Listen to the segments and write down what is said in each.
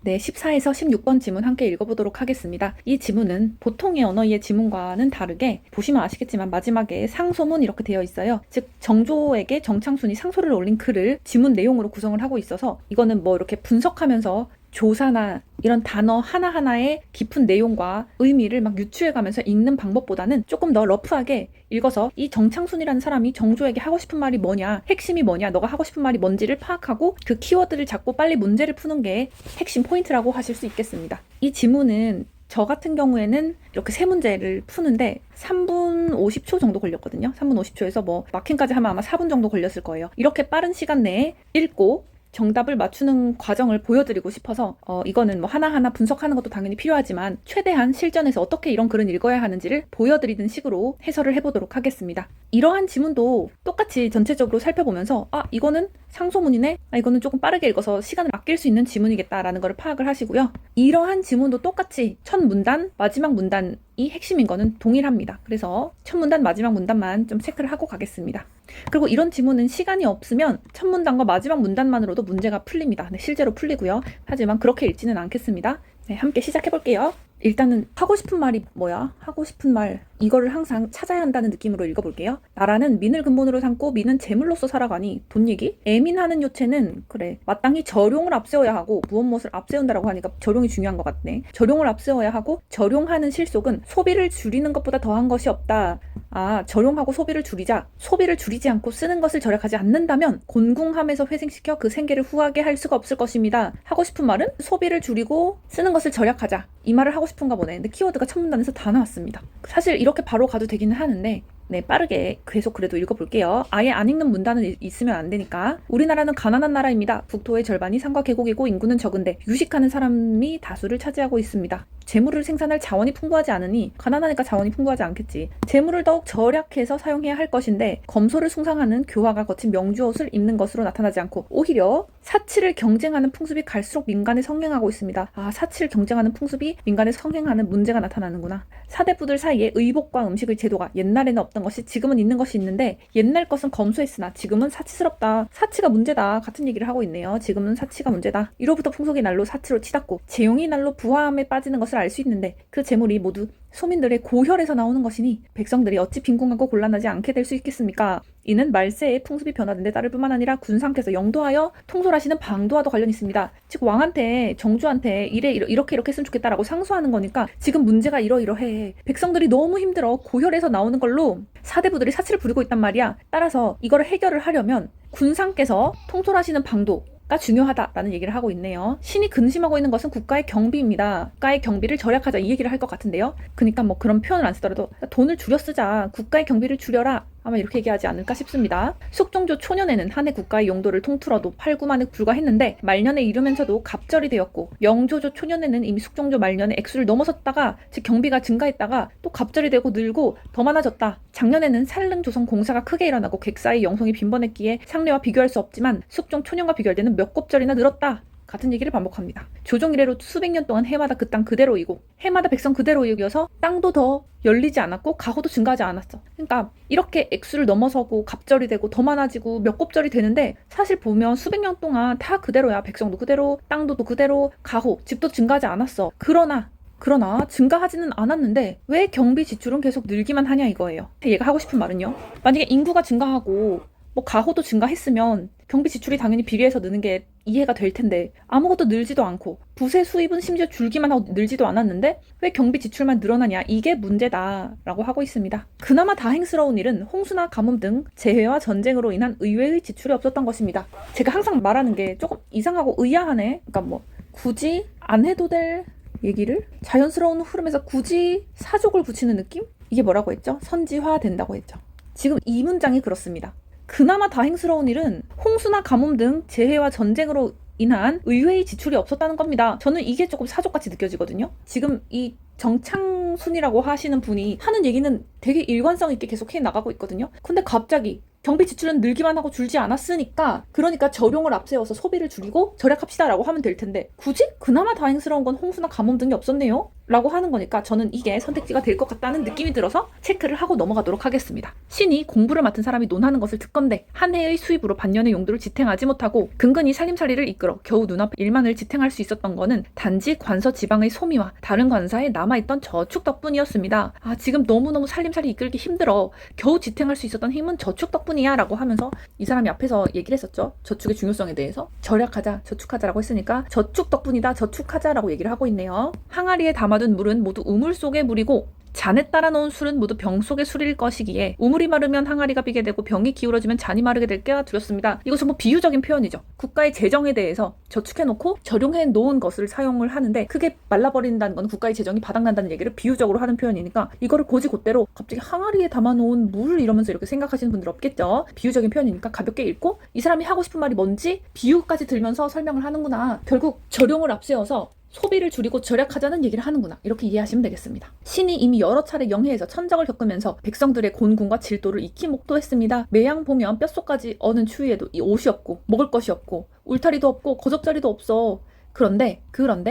네, 14에서 16번 지문 함께 읽어보도록 하겠습니다. 이 지문은 보통의 언어의 지문과는 다르게 보시면 아시겠지만 마지막에 상소문 이렇게 되어 있어요. 즉 정조에게 정창순이 상소를 올린 글을 지문 내용으로 구성을 하고 있어서 이거는 뭐 이렇게 분석하면서 조사나 이런 단어 하나하나의 깊은 내용과 의미를 막 유추해가면서 읽는 방법보다는 조금 더 러프하게 읽어서 이 정창순이라는 사람이 정조에게 하고 싶은 말이 뭐냐, 핵심이 뭐냐, 너가 하고 싶은 말이 뭔지를 파악하고 그 키워드를 잡고 빨리 문제를 푸는 게 핵심 포인트라고 하실 수 있겠습니다. 이 지문은 저 같은 경우에는 이렇게 세 문제를 푸는데 3분 50초 정도 걸렸거든요. 3분 50초에서 뭐 마킹까지 하면 아마 4분 정도 걸렸을 거예요. 이렇게 빠른 시간 내에 읽고 정답을 맞추는 과정을 보여드리고 싶어서 이거는 뭐 하나하나 분석하는 것도 당연히 필요하지만 최대한 실전에서 어떻게 이런 글은 읽어야 하는지를 보여드리는 식으로 해설을 해보도록 하겠습니다. 이러한 지문도 똑같이 전체적으로 살펴보면서 이거는 상소문이네? 이거는 조금 빠르게 읽어서 시간을 아낄 수 있는 지문이겠다라는 걸 파악을 하시고요. 이러한 지문도 똑같이 첫 문단, 마지막 문단이 핵심인 거는 동일합니다. 그래서 첫 문단, 마지막 문단만 좀 체크를 하고 가겠습니다. 그리고 이런 지문은 시간이 없으면 첫 문단과 마지막 문단만으로도 문제가 풀립니다. 네, 실제로 풀리고요. 하지만 그렇게 읽지는 않겠습니다. 네, 함께 시작해 볼게요. 일단은 하고 싶은 말이 뭐야? 하고 싶은 말 이거를 항상 찾아야 한다는 느낌으로 읽어볼게요. 나라는 민을 근본으로 삼고 민은 재물로서 살아가니 돈 얘기? 애민하는 요체는 그래 마땅히 절용을 앞세워야 하고 무엇무엇을 앞세운다라고 하니까 절용이 중요한 것 같네. 절용을 앞세워야 하고 절용하는 실속은 소비를 줄이는 것보다 더한 것이 없다. 절용하고 소비를 줄이자. 소비를 줄이지 않고 쓰는 것을 절약하지 않는다면 곤궁함에서 회생시켜 그 생계를 후하게 할 수가 없을 것입니다. 하고 싶은 말은 소비를 줄이고 쓰는 것을 절약하자. 이 말을 하고 싶은가 보네. 근데 키워드가 첫 문단에서 다 나왔습니다. 사실 이렇게 바로 가도 되기는 하는데 네, 빠르게 계속 그래도 읽어볼게요. 아예 안 읽는 문단은 있으면 안 되니까. 우리나라는 가난한 나라입니다. 국토의 절반이 산과 계곡이고 인구는 적은데 유식하는 사람이 다수를 차지하고 있습니다. 재물을 생산할 자원이 풍부하지 않으니 가난하니까 자원이 풍부하지 않겠지. 재물을 더욱 절약해서 사용해야 할 것인데 검소를 숭상하는 교화가 거친 명주옷을 입는 것으로 나타나지 않고 오히려 사치를 경쟁하는 풍습이 갈수록 민간에 성행하고 있습니다. 사치를 경쟁하는 풍습이 민간에 성행하는 문제가 나타나는구나. 사대부들 사이에 의복과 음식의 제도가 옛날에는 없던 것이 지금은 있는 것이 있는데 옛날 것은 검소했으나 지금은 사치스럽다. 사치가 문제다. 같은 얘기를 하고 있네요. 지금은 사치가 문제다. 이로부터 풍속이 날로 사치로 치닫고 재용이 날로 부함에 빠지는 것을 알 수 있는데 그 재물이 모두 소민들의 고혈에서 나오는 것이니 백성들이 어찌 빈곤하고 곤란하지 않게 될 수 있겠습니까? 이는 말세의 풍습이 변화된데 따를 뿐만 아니라 군상께서 영도하여 통솔하시는 방도와도 관련이 있습니다. 즉 왕한테 정주한테 이렇게 했으면 좋겠다라고 상소하는 거니까 지금 문제가 이러이러해. 백성들이 너무 힘들어. 고혈에서 나오는 걸로 사대부들이 사치를 부리고 있단 말이야. 따라서 이거를 해결을 하려면 군상께서 통솔하시는 방도 가 중요하다라는 얘기를 하고 있네요. 신이 근심하고 있는 것은 국가의 경비입니다. 국가의 경비를 절약하자 이 얘기를 할 것 같은데요. 그러니까 뭐 그런 표현을 안 쓰더라도 돈을 줄여 쓰자. 국가의 경비를 줄여라. 아마 이렇게 얘기하지 않을까 싶습니다. 숙종조 초년에는 한 해 국가의 용도를 통틀어도 8, 9만에 불과했는데 말년에 이르면서도 갑절이 되었고 영조조 초년에는 이미 숙종조 말년에 액수를 넘어섰다가 즉 경비가 증가했다가 또 갑절이 되고 늘고 더 많아졌다. 작년에는 산릉조선 공사가 크게 일어나고 객사의 영송이 빈번했기에 상례와 비교할 수 없지만 숙종 초년과 비교할 때는 몇 곱절이나 늘었다. 같은 얘기를 반복합니다. 조정 이래로 수백 년 동안 해마다 그 땅 그대로이고 해마다 백성 그대로이어서 땅도 더 열리지 않았고 가호도 증가하지 않았어. 그러니까 이렇게 액수를 넘어서고 갑절이 되고 더 많아지고 몇 곱절이 되는데 사실 보면 수백 년 동안 다 그대로야. 백성도 그대로, 땅도 그대로, 가호, 집도 증가하지 않았어. 그러나 증가하지는 않았는데 왜 경비 지출은 계속 늘기만 하냐 이거예요. 얘가 하고 싶은 말은요. 만약에 인구가 증가하고 뭐 가호도 증가했으면 경비 지출이 당연히 비례해서 느는 게 이해가 될 텐데 아무것도 늘지도 않고 부세 수입은 심지어 줄기만 하고 늘지도 않았는데 왜 경비 지출만 늘어나냐 이게 문제다라고 하고 있습니다. 그나마 다행스러운 일은 홍수나 가뭄 등 재해와 전쟁으로 인한 의외의 지출이 없었던 것입니다. 제가 항상 말하는 게 조금 이상하고 의아하네. 그러니까 뭐 굳이 안 해도 될 얘기를 자연스러운 흐름에서 굳이 사족을 붙이는 느낌? 이게 뭐라고 했죠? 선지화 된다고 했죠. 지금 이 문장이 그렇습니다. 그나마 다행스러운 일은 홍수나 가뭄 등 재해와 전쟁으로 인한 의외의 지출이 없었다는 겁니다. 저는 이게 조금 사족같이 느껴지거든요. 지금 이 정창순이라고 하시는 분이 하는 얘기는 되게 일관성 있게 계속 해나가고 있거든요. 근데 갑자기 경비 지출은 늘기만 하고 줄지 않았으니까 그러니까 절용을 앞세워서 소비를 줄이고 절약합시다라고 하면 될 텐데 굳이? 그나마 다행스러운 건 홍수나 가뭄 등이 없었네요. 라고 하는 거니까 저는 이게 선택지가 될 것 같다는 느낌이 들어서 체크를 하고 넘어가도록 하겠습니다. 신이 공부를 맡은 사람이 논하는 것을 듣건대 한 해의 수입으로 반년의 용도를 지탱하지 못하고 근근히 살림살이를 이끌어 겨우 눈앞 일만을 지탱할 수 있었던 거는 단지 관서 지방의 소미와 다른 관사에 남아있던 저축 덕분이었습니다. 지금 너무너무 살림살이 이끌기 힘들어. 겨우 지탱할 수 있었던 힘은 저축 덕분이야 라고 하면서 이 사람이 앞에서 얘기를 했었죠. 저축의 중요성에 대해서. 절약하자, 저축하자라고 했으니까 저축 덕분이다, 저축하자라고 얘기를 하고 있네요. 항아리에 담아둔 물은 모두 우물 속의 물이고 잔에 따라 놓은 술은 모두 병 속의 술일 것이기에 우물이 마르면 항아리가 비게 되고 병이 기울어지면 잔이 마르게 될 게 두렵습니다. 이거 정말 비유적인 표현이죠. 국가의 재정에 대해서 저축해놓고 절용해 놓은 것을 사용을 하는데 크게 말라버린다는 건 국가의 재정이 바닥난다는 얘기를 비유적으로 하는 표현이니까 이거를 곧이곧대로 갑자기 항아리에 담아놓은 물 이러면서 이렇게 생각하시는 분들 없겠죠. 비유적인 표현이니까 가볍게 읽고 이 사람이 하고 싶은 말이 뭔지 비유까지 들면서 설명을 하는구나. 결국 절용을 앞세워서 소비를 줄이고 절약하자는 얘기를 하는구나. 이렇게 이해하시면 되겠습니다. 신이 이미 여러 차례 영해에서 천적을 겪으면서 백성들의 곤궁과 질도를 익히 목도했습니다. 매양 보면 뼛속까지 어는 추위에도 이 옷이 없고 먹을 것이 없고 울타리도 없고 거적자리도 없어. 그런데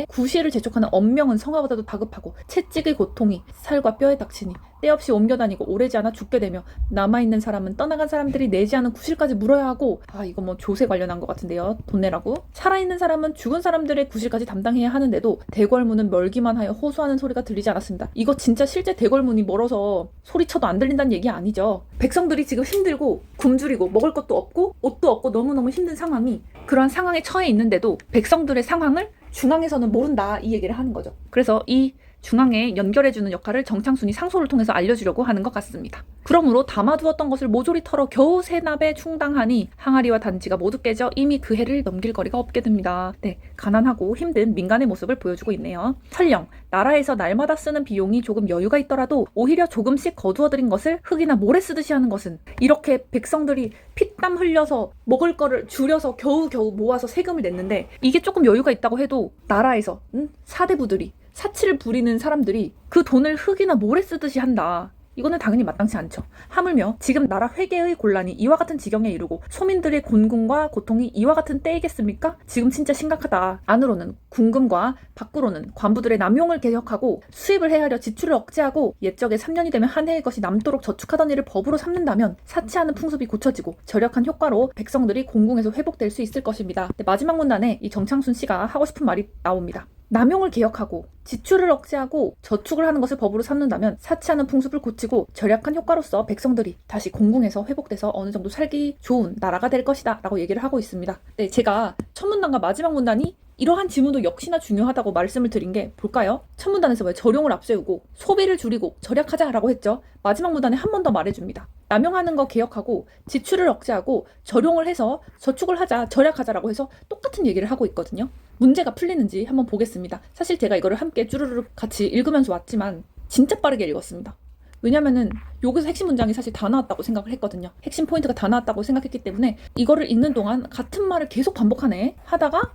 구시를 재촉하는 엄명은 성화보다도 다급하고 채찍의 고통이 살과 뼈에 닥치니 때없이 옮겨다니고 오래지 않아 죽게 되며 남아있는 사람은 떠나간 사람들이 내지 않은 구실까지 물어야 하고 이거 뭐 조세 관련한 것 같은데요. 돈 내라고. 살아있는 사람은 죽은 사람들의 구실까지 담당해야 하는데도 대궐문은 멀기만 하여 호소하는 소리가 들리지 않았습니다. 이거 진짜 실제 대궐문이 멀어서 소리쳐도 안 들린다는 얘기 아니죠. 백성들이 지금 힘들고 굶주리고 먹을 것도 없고 옷도 없고 너무너무 힘든 상황이 그런 상황에 처해 있는데도 백성들의 상황을 중앙에서는 모른다 이 얘기를 하는 거죠. 그래서 이 중앙에 연결해주는 역할을 정창순이 상소를 통해서 알려주려고 하는 것 같습니다. 그러므로 담아두었던 것을 모조리 털어 겨우 세납에 충당하니 항아리와 단지가 모두 깨져 이미 그 해를 넘길 거리가 없게 됩니다. 네, 가난하고 힘든 민간의 모습을 보여주고 있네요. 설령 나라에서 날마다 쓰는 비용이 조금 여유가 있더라도 오히려 조금씩 거두어들인 것을 흙이나 모래 쓰듯이 하는 것은 이렇게 백성들이 피땀 흘려서 먹을 거를 줄여서 겨우겨우 모아서 세금을 냈는데 이게 조금 여유가 있다고 해도 나라에서 사대부들이 사치를 부리는 사람들이 그 돈을 흙이나 모래 쓰듯이 한다. 이거는 당연히 마땅치 않죠. 하물며 지금 나라 회계의 곤란이 이와 같은 지경에 이르고 소민들의 곤궁과 고통이 이와 같은 때이겠습니까? 지금 진짜 심각하다. 안으로는 궁금과 밖으로는 관부들의 남용을 개혁하고 수입을 헤아려 지출을 억제하고 옛적에 3년이 되면 한 해의 것이 남도록 저축하던 일을 법으로 삼는다면 사치하는 풍습이 고쳐지고 절약한 효과로 백성들이 공궁에서 회복될 수 있을 것입니다. 마지막 문단에 이 정창순 씨가 하고 싶은 말이 나옵니다. 남용을 개혁하고 지출을 억제하고 저축을 하는 것을 법으로 삼는다면 사치하는 풍습을 고치고 절약한 효과로서 백성들이 다시 공궁에서 회복돼서 어느 정도 살기 좋은 나라가 될 것이다 라고 얘기를 하고 있습니다. 네, 제가 첫 문단과 마지막 문단이 이러한 지문도 역시나 중요하다고 말씀을 드린 게 볼까요? 첫 문단에서 왜 절용을 앞세우고 소비를 줄이고 절약하자라고 했죠? 마지막 문단에 한 번 더 말해줍니다. 남용하는 거 개혁하고 지출을 억제하고 절용을 해서 저축을 하자, 절약하자라고 해서 똑같은 얘기를 하고 있거든요. 문제가 풀리는지 한번 보겠습니다. 사실 제가 이거를 함께 쭈르륵 같이 읽으면서 왔지만 진짜 빠르게 읽었습니다. 왜냐면은 여기서 핵심 문장이 사실 다 나왔다고 생각을 했거든요. 핵심 포인트가 다 나왔다고 생각했기 때문에 이거를 읽는 동안 같은 말을 계속 반복하네 하다가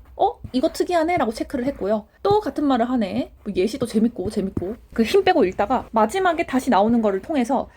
이거 특이하네 라고 체크를 했고요. 또 같은 말을 하네. 예시도 재밌고 그 힘 빼고 읽다가 마지막에 다시 나오는 거를 통해서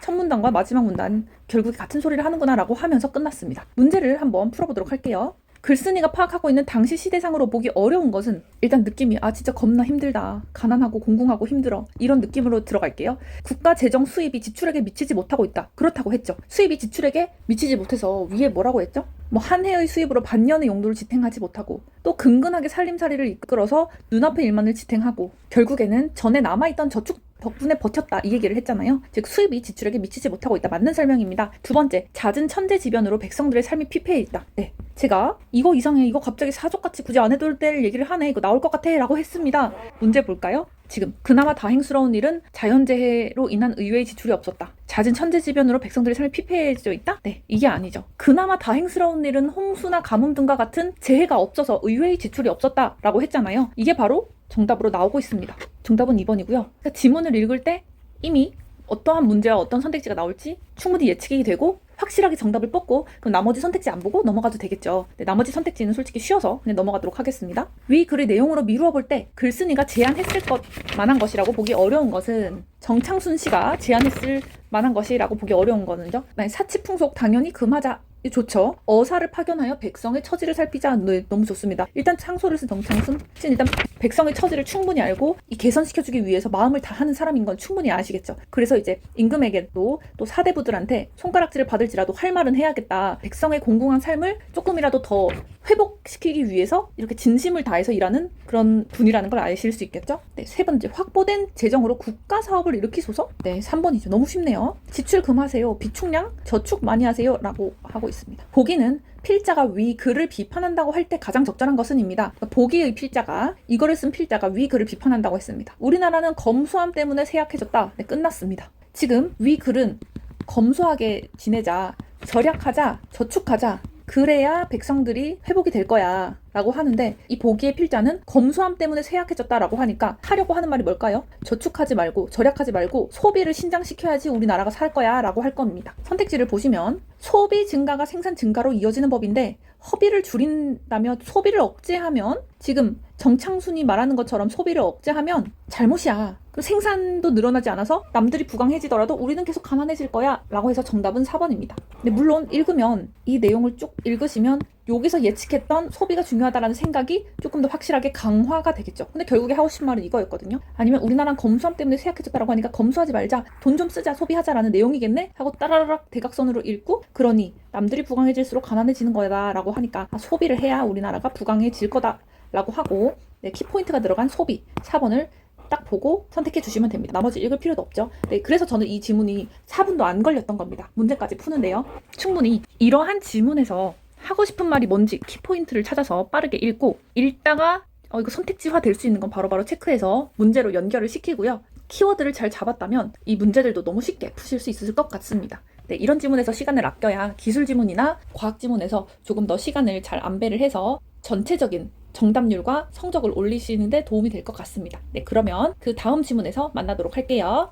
첫 문단과 마지막 문단 결국에 같은 소리를 하는구나 라고 하면서 끝났습니다. 문제를 한번 풀어보도록 할게요. 글쓴이가 파악하고 있는 당시 시대상으로 보기 어려운 것은 일단 느낌이 진짜 겁나 힘들다. 가난하고 공공하고 힘들어. 이런 느낌으로 들어갈게요. 국가 재정 수입이 지출에게 미치지 못하고 있다. 그렇다고 했죠. 수입이 지출에게 미치지 못해서 위에 뭐라고 했죠? 한 해의 수입으로 반년의 용도를 지탱하지 못하고 또 근근하게 살림살이를 이끌어서 눈앞의 일만을 지탱하고 결국에는 전에 남아있던 저축 덕분에 버텼다 이 얘기를 했잖아요. 즉 수입이 지출에게 미치지 못하고 있다. 맞는 설명입니다. 두 번째, 잦은 천재지변으로 백성들의 삶이 피폐해 있다. 네, 제가 이거 이상해. 이거 갑자기 사족같이 굳이 안 해도 될 얘기를 하네. 이거 나올 것 같아 라고 했습니다. 문제 볼까요? 지금 그나마 다행스러운 일은 자연재해로 인한 의외의 지출이 없었다. 잦은 천재지변으로 백성들의 삶이 피폐해져 있다? 네, 이게 아니죠. 그나마 다행스러운 일은 홍수나 가뭄 등과 같은 재해가 없어서 의외의 지출이 없었다라고 했잖아요. 이게 바로 정답으로 나오고 있습니다. 정답은 2번이고요. 그러니까 지문을 읽을 때 이미 어떠한 문제와 어떤 선택지가 나올지 충분히 예측이 되고 확실하게 정답을 뽑고 그럼 나머지 선택지 안 보고 넘어가도 되겠죠. 네, 나머지 선택지는 솔직히 쉬워서 그냥 넘어가도록 하겠습니다. 위 글의 내용으로 미루어 볼 때 글쓴이가 제안했을 것 만한 것이라고 보기 어려운 것은 정창순 씨가 제안했을 만한 것이라고 보기 어려운 거는요. 사치풍속 당연히 금하자. 좋죠. 어사를 파견하여 백성의 처지를 살피자. 네, 너무 좋습니다. 일단 창소를 쓴 정창순 씨는 일단 백성의 처지를 충분히 알고 이 개선시켜주기 위해서 마음을 다하는 사람인 건 충분히 아시겠죠. 그래서 이제 임금에게도 또 사대부들한테 손가락질을 받을지라도 할 말은 해야겠다. 백성의 공공한 삶을 조금이라도 더 회복시키기 위해서 이렇게 진심을 다해서 일하는 그런 분이라는 걸 아실 수 있겠죠. 네, 세 번째, 확보된 재정으로 국가 사업을 일으키소서. 네, 3번이죠. 너무 쉽네요. 지출 금하세요. 비축량 저축 많이 하세요. 라고 하고 있습니다. 보기는 필자가 위 글을 비판한다고 할 때 가장 적절한 것은입니다. 보기의 필자가, 이거를 쓴 필자가 위 글을 비판한다고 했습니다. 우리나라는 검소함 때문에 쇠약해졌다. 네, 끝났습니다. 지금 위 글은 검소하게 지내자, 절약하자, 저축하자, 그래야 백성들이 회복이 될 거야 라고 하는데, 이 보기의 필자는 검소함 때문에 쇠약해졌다라고 하니까 하려고 하는 말이 뭘까요? 저축하지 말고 절약하지 말고 소비를 신장시켜야지 우리나라가 살 거야 라고 할 겁니다. 선택지를 보시면 소비 증가가 생산 증가로 이어지는 법인데, 허비를 줄인다며 소비를 억제하면, 지금 정창순이 말하는 것처럼 소비를 억제하면 잘못이야. 그리고 생산도 늘어나지 않아서 남들이 부강해지더라도 우리는 계속 가난해질 거야 라고 해서 정답은 4번입니다. 근데 물론 읽으면, 이 내용을 쭉 읽으시면 여기서 예측했던 소비가 중요하다라는 생각이 조금 더 확실하게 강화가 되겠죠. 근데 결국에 하고 싶은 말은 이거였거든요. 아니면 우리나라는 검소함 때문에 쇠약해졌다라고 하니까 검소하지 말자, 돈 좀 쓰자, 소비하자라는 내용이겠네? 하고 따라락 대각선으로 읽고, 그러니 남들이 부강해질수록 가난해지는 거다 라고 하니까 소비를 해야 우리나라가 부강해질 거다 라고 하고, 네, 키포인트가 들어간 소비 4번을 딱 보고 선택해 주시면 됩니다. 나머지 읽을 필요도 없죠. 네, 그래서 저는 이 지문이 4분도 안 걸렸던 겁니다. 문제까지 푸는데요. 충분히 이러한 지문에서 하고 싶은 말이 뭔지 키포인트를 찾아서 빠르게 읽다가 이거 선택지화 될 수 있는 건 바로바로 체크해서 문제로 연결을 시키고요. 키워드를 잘 잡았다면 이 문제들도 너무 쉽게 푸실 수 있을 것 같습니다. 네, 이런 지문에서 시간을 아껴야 기술 지문이나 과학 지문에서 조금 더 시간을 잘 안배를 해서 전체적인 정답률과 성적을 올리시는데 도움이 될 것 같습니다. 네, 그러면 그 다음 지문에서 만나도록 할게요.